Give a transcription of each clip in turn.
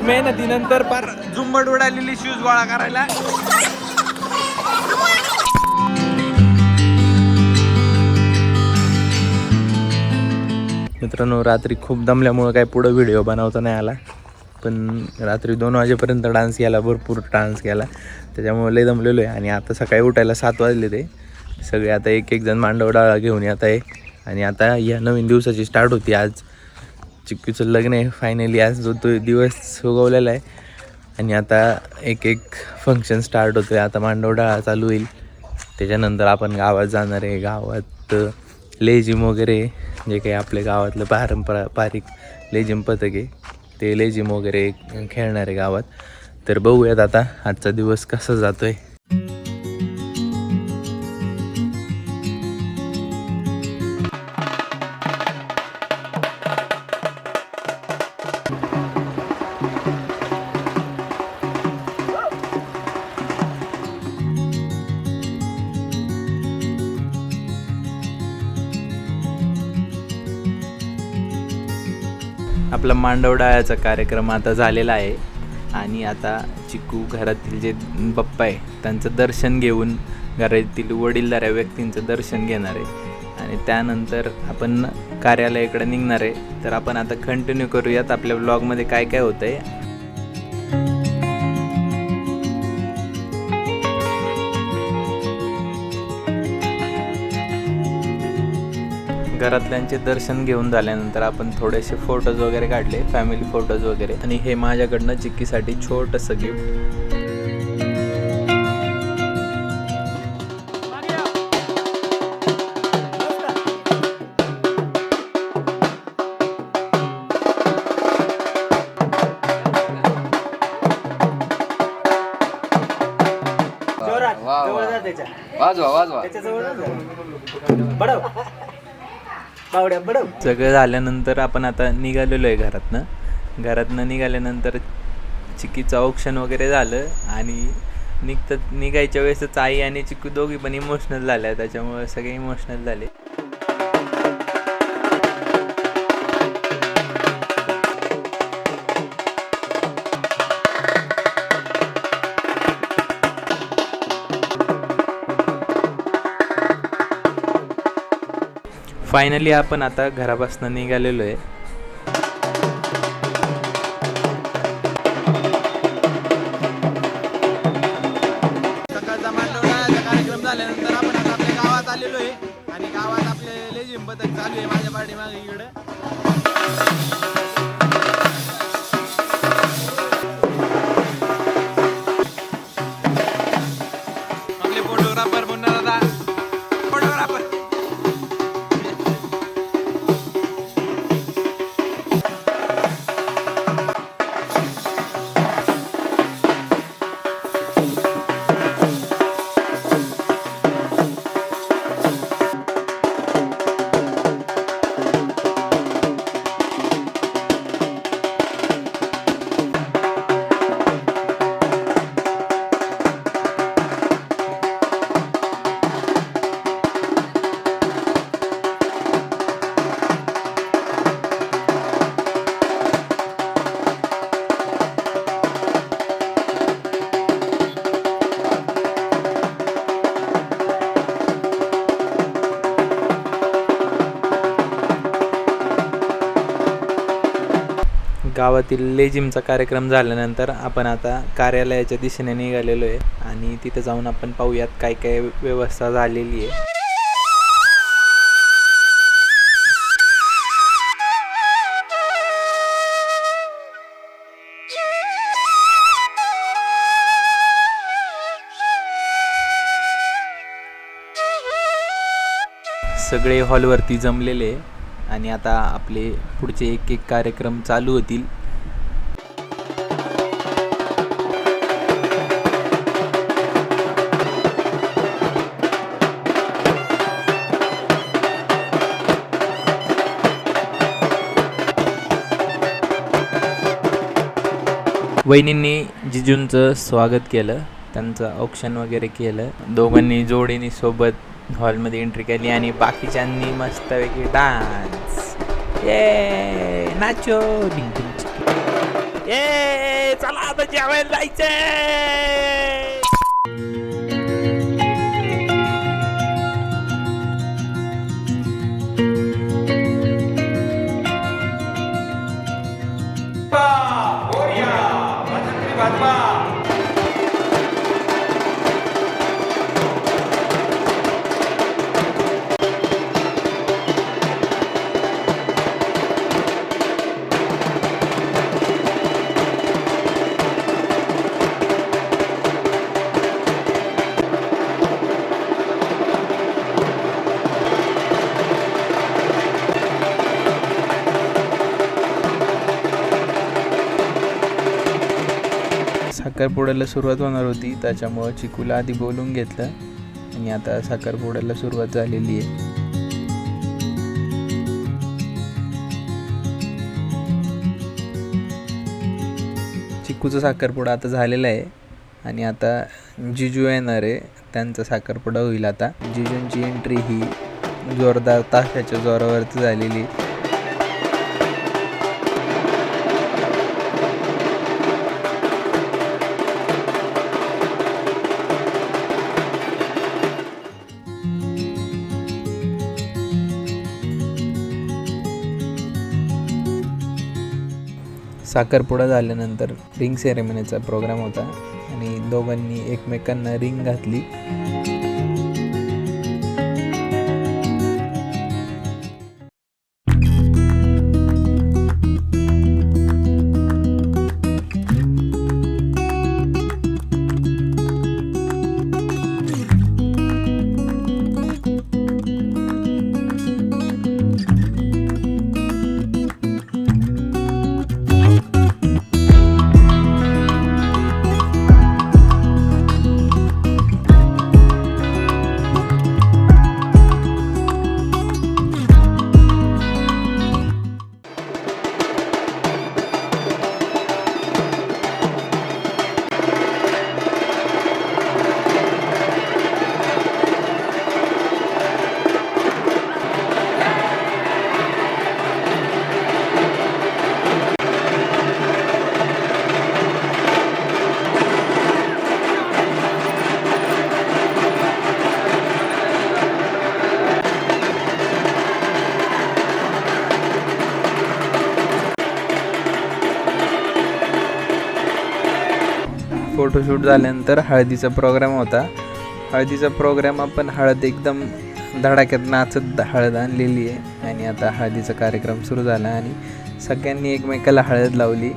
मेहनतीनंतर पार झुंबड उडालेली शूज गोळा करायला. मित्रांनो, रात्री खूप दमल्यामुळं काय पुढं व्हिडिओ बनवता नाही आला, पण रात्री 2 वाजेपर्यंत डान्स केला, भरपूर डान्स केला, त्याच्यामुळे लय दमलेलो आहे. आणि आता सकाळी उठायला 7 वाजले. ते सगळे आता एक जण मांडव डाळा घेऊन येत आहे. आणि आता या नवीन दिवसाची स्टार्ट होती. आज चिक्कीचं लग्न आहे फायनली. आज जो तो दिवस उगवलेला आहे. आणि आता एक फंक्शन स्टार्ट होतं आहे. आता मांडव डाळा चालू होईल, त्याच्यानंतर आपण गावात जाणार आहे. गावात लेझिम वगैरे जे काही आपल्या गावातलं पारंपरिक लेझिम पथक आहे, ते लेझिम वगैरे खेळणार आहे गावात. तर बघूयात आता आजचा दिवस कसा जातो आहे. आपला मांडव डाळ्याचा कार्यक्रम आता झालेला आहे. आणि आता चिकू घरातील जे पप्पा आहे त्यांचं दर्शन घेऊन घरातील वडीलधाऱ्या व्यक्तींचं दर्शन घेणार आहे. आणि त्यानंतर आपण कार्यालयाकडे निघणार आहे. तर आपण आता कंटिन्यू करूयात आपल्या व्लॉगमध्ये काय काय होतं आहे. घरातल्यांचे दर्शन घेऊन झाल्यानंतर आपण थोडेसे फोटोज वगैरे काढले, फॅमिली फोटोज वगैरे. आणि हे माझ्याकडनं चिक्कीसाठी छोटंसं गिफ्ट. सगळं झाल्यानंतर आपण आता निघालेलो आहे घरातनं निघाल्यानंतर चिक्कीचं ऑप्शन वगैरे झालं. आणि निघायच्या वेळेसच आई आणि चिक्कू दोघी पण इमोशनल झाल्या, त्याच्यामुळे सगळे इमोशनल झाले. फायनली आपण आता घरापासून निघालेलो आहे. सकाळचा मांडवडाचा कार्यक्रम झाल्यानंतर आपण आता आपल्या गावात आलेलो आहे. आणि गावात आपले लेझिम पथक चालू आहे माझ्या पाठीमागे इकडे. आपले फोटोग्राफर पुन्हा दादा फोटोग्राफर. गावातील लेझिमचा कार्यक्रम झाल्यानंतर आपण आता कार्यालयाच्या दिशेने निघालेलो आहे. आणि तिथे जाऊन आपण पाहूयात काय काय व्यवस्था झालेली आहे. सगळे हॉलवरती जमलेले आणि आता आपले पुढचे एक कार्यक्रम चालू होतील. वहिनींनी जिजूंचं स्वागत केलं, त्यांचं औक्षण वगैरे केलं. दोघांनी जोडीनी सोबत हॉलमध्ये एंट्री केली आणि बाकीच्यांनी मस्तपैकी डान्स, ये नाचो. ए चला आता जेवायला जायचंय. साखरपुड्याला सुरुवात होणार होती, त्याच्यामुळं चिकूला आधी बोलून घेतलं आणि आता साखरपुड्याला सुरुवात झालेली आहे. चिकूचा साखरपुडा आता झालेला आहे आणि आता जिजू येणार आहे, त्यांचा साखरपुडा होईल. आता जिजूंची एंट्री ही जोरदार ताशाच्या जोरावरती झालेली. साखरपुडा झाल्यानंतर रिंग सेरेमनीचा प्रोग्राम होता आणि दोघांनी एकमेकांना रिंग घातली. फोटोशूट झाल्यानंतर हळदीचा प्रोग्राम होता. हळदीचा प्रोग्राम आपण हळद एकदम धडाक्यात नाचत हळद आणलेली आहे आणि आता हळदीचा कार्यक्रम सुरू झाला आणि सगळ्यांनी एकमेकाला हळद लावली.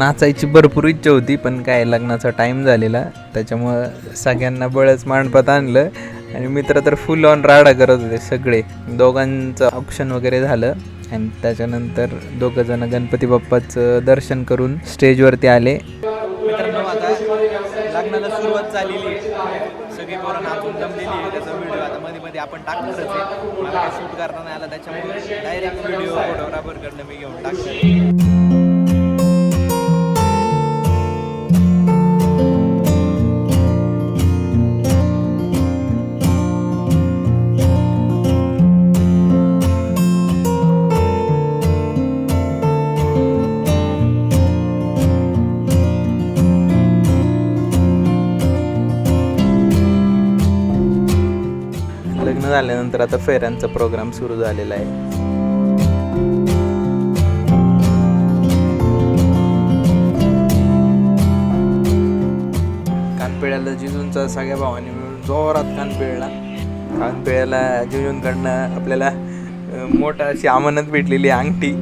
नाचायची भरपूर इच्छा होती, पण काय लग्नाचा टाईम झालेला त्याच्यामुळं सगळ्यांना बळच मांडपात आणलं आणि मित्र तर फुल ऑन राडा करत होते सगळे. दोघांचं ऑप्शन वगैरे झालं आणि त्याच्यानंतर दोघंजण गणपती बाप्पाचं दर्शन करून स्टेजवरती आले. मित्रांनो, आता लग्नाला सुरुवात झालेली आहे, सगळी पोरं नाचून जमलेली आहे. त्याचा व्हिडिओ आता मध्ये मध्ये आपण टाकणारच आहे. मला काय शूट करता नाही आला, त्याच्यामुळे डायरेक्ट व्हिडिओ फोटोग्राफरकडनं मी घेऊन टाकतो. लग्न झाल्यानंतर आता फेऱ्यांचा प्रोग्राम सुरू झालेला आहे. कानपिळ्याला जिजूंचा सगळ्या भावांनी मिळून जोरात कानपिळ्याला जिजूंकडनं आपल्याला मोठा अशी अमानत भेटलेली अंगठी.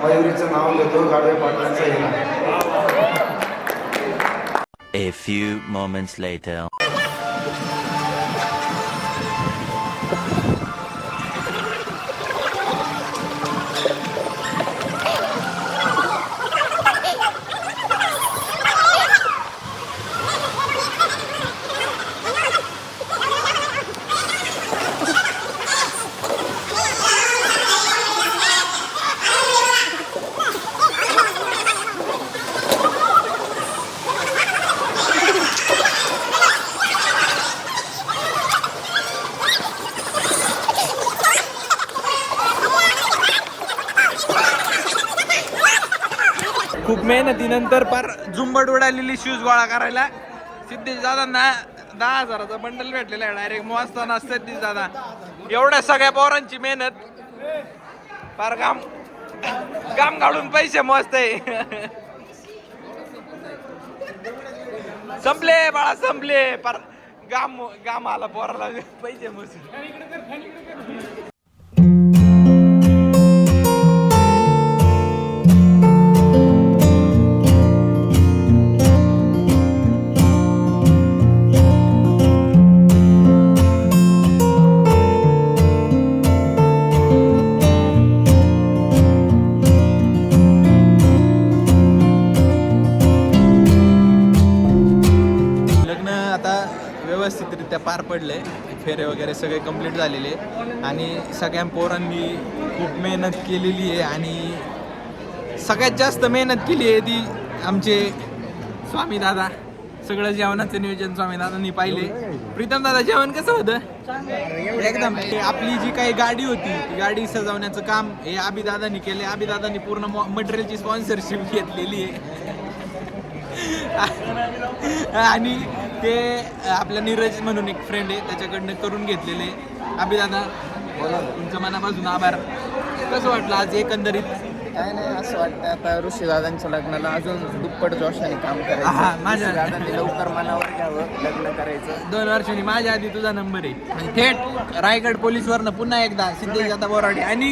मयुरीचं नाव घेतो गाडवे पाटलांचं हे. A few moments later. खूप मेहनतीनंतर पार झुंबड उडालेली शूज गोळा करायला सिद्धेश दादांना 10,000चा बंडल भेटलेला आहे. डायरेक्ट मोजताना सिद्धेश दादा एवढ्या सगळ्या पोरांची मेहनत पार काम काढून पैसे मोजते. संपले बाळा संपले, पार गाम आला पोराला पैसे मोजून. व्यवस्थितरित्या पार पडले, फेरे वगैरे सगळे कंप्लीट झालेले आणि सगळ्या पोरांनी खूप मेहनत केलेली आहे आणि सगळ्यात जास्त मेहनत केली आहे ती आमचे स्वामी दादा. सगळं जेवणाचं नियोजन स्वामी दादांनी पाहिले. प्रीतम दादा, जेवण कसं होतं? एकदम. आपली जी काही गाडी होती ती गाडी सजवण्याचं काम हे अभिदादांनी केले. अभिदादांनी पूर्ण मटेरियलची स्पॉन्सरशिप घेतलेली आहे आणि ते आपल्या नीरज म्हणून एक फ्रेंड आहे त्याच्याकडनं करून घेतलेले. अभिदादा, तुमच्या मनापासून आभार. कसं वाटलं आज एकंदरीत? काय नाही, असं वाटतं आता ऋषीदादांच्या लग्नाला अजून दुप्पट जोशाने काम करायचं. माझ्या दादांनी लवकर मनावर घ्यावं, लग्न करायचं. 2 वर्षांनी माझ्या आधी तुझा नंबर आहे. आणि थेट रायगड पोलीसवरनं पुन्हा एकदा सिद्धेश दादा बोराडे आणि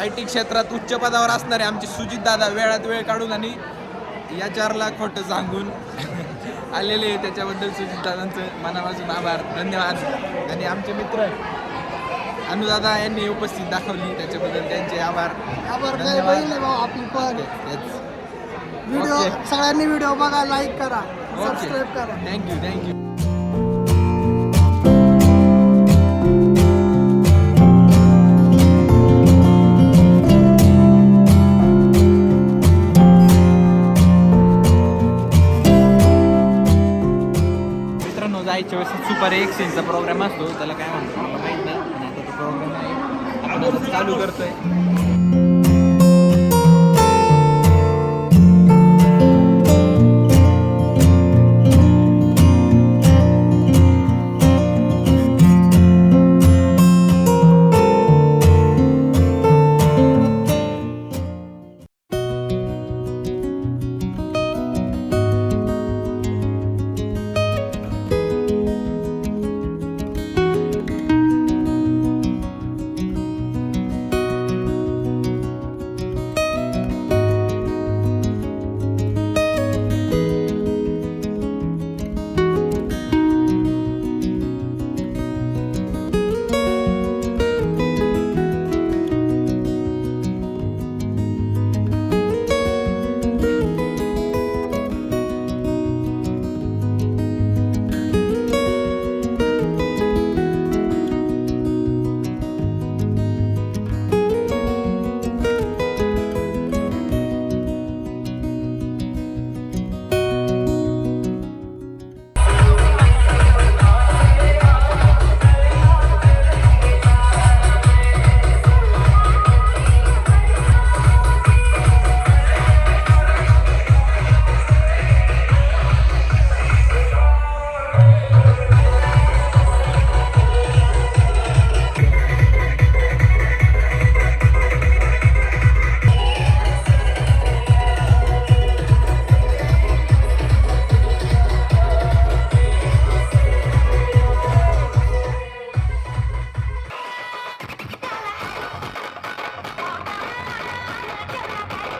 IT क्षेत्रात उच्च पदावर असणारे आमचे सुजित दादा वेळात वेळ काढून आणि या 4 लाख खोटं सांगून आलेले आहे. त्याच्याबद्दल सुजित दादांचं मनापासून आभार, धन्यवाद. आणि आमचे मित्र अनुदादा यांनी उपस्थित दाखवली त्याच्याबद्दल त्यांचे आभार, धन्यवाद. व्हिडिओ सगळ्यांनी व्हिडिओ बघा, लाईक करा, सबस्क्राईब करा. थँक्यू. जायच्या वेळेस सुपर एक्सचेंजचा प्रोग्राम असतो, त्याला काय म्हणतो मला माहीत नाही, पण आता तो प्रोग्राम आहे आपण चालू करतोय.